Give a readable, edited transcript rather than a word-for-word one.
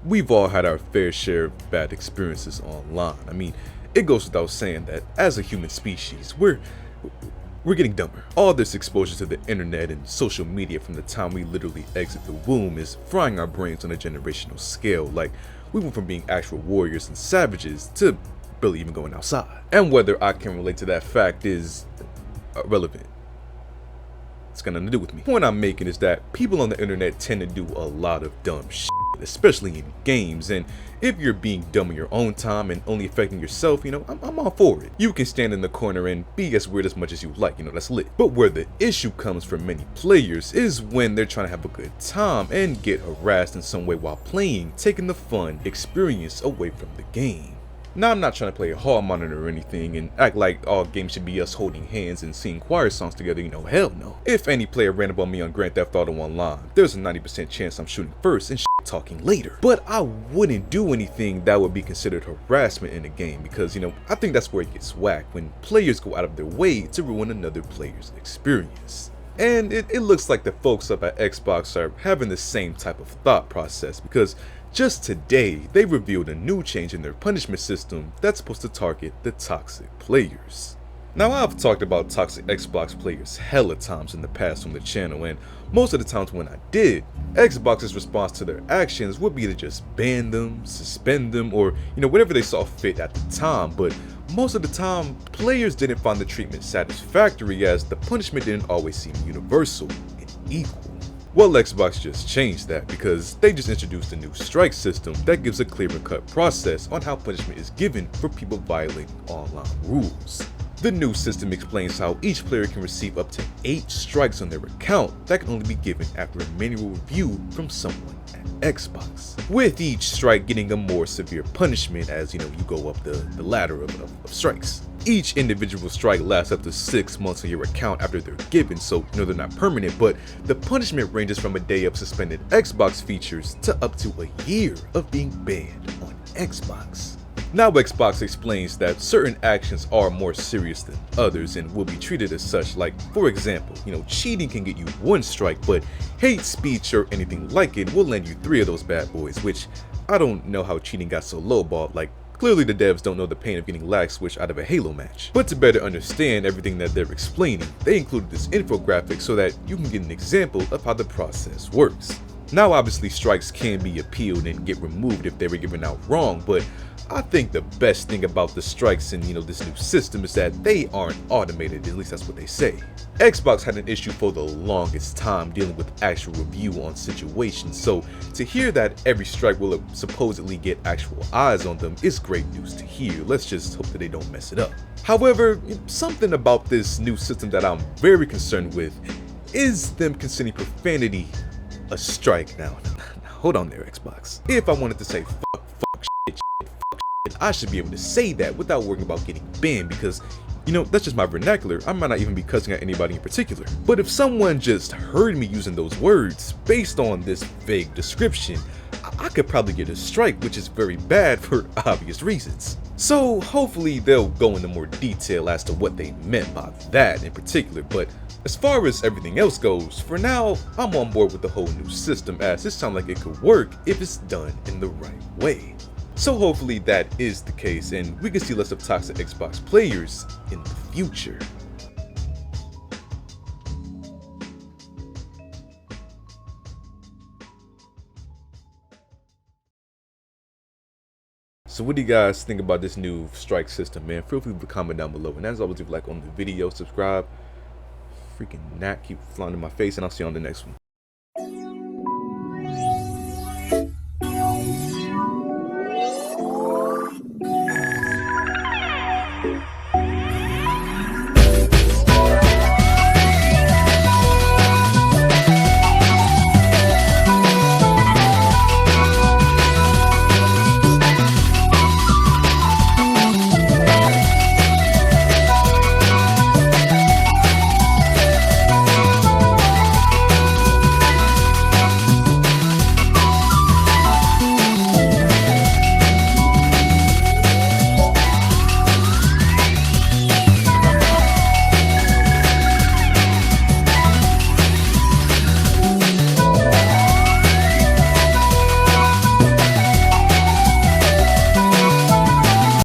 We've all had our fair share of bad experiences online. I mean, it goes without saying that as a human species, we're getting dumber. All this exposure to the internet and social media from the time we literally exit the womb is frying our brains on a generational scale. Like, we went from being actual warriors and savages to barely even going outside. And whether I can relate to that fact is irrelevant. It's got nothing to do with me. The point I'm making is that people on the internet tend to do a lot of dumb shit, especially in games, and if you're being dumb in your own time and only affecting yourself, I'm all for it. You can stand in the corner and be as weird as much as you like, that's lit. But where the issue comes for many players is when they're trying to have a good time and get harassed in some way while playing, taking the fun experience away from the game. Now, I'm not trying to play a hall monitor or anything and act like all games should be us holding hands and singing choir songs together, hell no. If any player ran up on me on Grand Theft Auto Online, there's a 90% chance I'm shooting first and talking later. But I wouldn't do anything that would be considered harassment in the game because, I think that's where it gets whacked, when players go out of their way to ruin another player's experience. And it looks like the folks up at Xbox are having the same type of thought process, because just today, they revealed a new change in their punishment system that's supposed to target the toxic players. Now, I've talked about toxic Xbox players hella times in the past on the channel, and most of the times when I did, Xbox's response to their actions would be to just ban them, suspend them, or whatever they saw fit at the time. But most of the time, players didn't find the treatment satisfactory, as the punishment didn't always seem universal and equal. Well, Xbox just changed that because they just introduced a new strike system that gives a clear and cut process on how punishment is given for people violating online rules. The new system explains how each player can receive up to 8 strikes on their account that can only be given after a manual review from someone at Xbox, with each strike getting a more severe punishment as you go up the ladder of strikes. Each individual strike lasts up to 6 months on your account after they're given, so they're not permanent, but the punishment ranges from a day of suspended Xbox features to up to a year of being banned on Xbox. Now, Xbox explains that certain actions are more serious than others and will be treated as such. Like, for example, cheating can get you 1 strike, but hate speech or anything like it will land you 3 of those bad boys, which I don't know how cheating got so lowballed. Like, clearly the devs don't know the pain of getting lag switched out of a Halo match. But to better understand everything that they're explaining, they included this infographic so that you can get an example of how the process works. Now, obviously, strikes can be appealed and get removed if they were given out wrong, but I think the best thing about the strikes in this new system is that they aren't automated, at least that's what they say. Xbox had an issue for the longest time dealing with actual review on situations, so to hear that every strike will supposedly get actual eyes on them is great news to hear. Let's just hope that they don't mess it up. However, something about this new system that I'm very concerned with is them considering profanity a strike. Now hold on there, Xbox. If I wanted to say fuck, shit, I should be able to say that without worrying about getting banned, because that's just my vernacular. I might not even be cussing at anybody in particular. But if someone just heard me using those words based on this vague description, I could probably get a strike, which is very bad for obvious reasons. So hopefully they'll go into more detail as to what they meant by that in particular. But as far as everything else goes, for now, I'm on board with the whole new system, as it sounds like it could work if it's done in the right way. So hopefully that is the case, and we can see less of toxic Xbox players in the future. So what do you guys think about this new strike system, man? Feel free to comment down below, and as always, leave a like on the video, subscribe. Freaking gnat keep flying in my face, and I'll see you on the next one.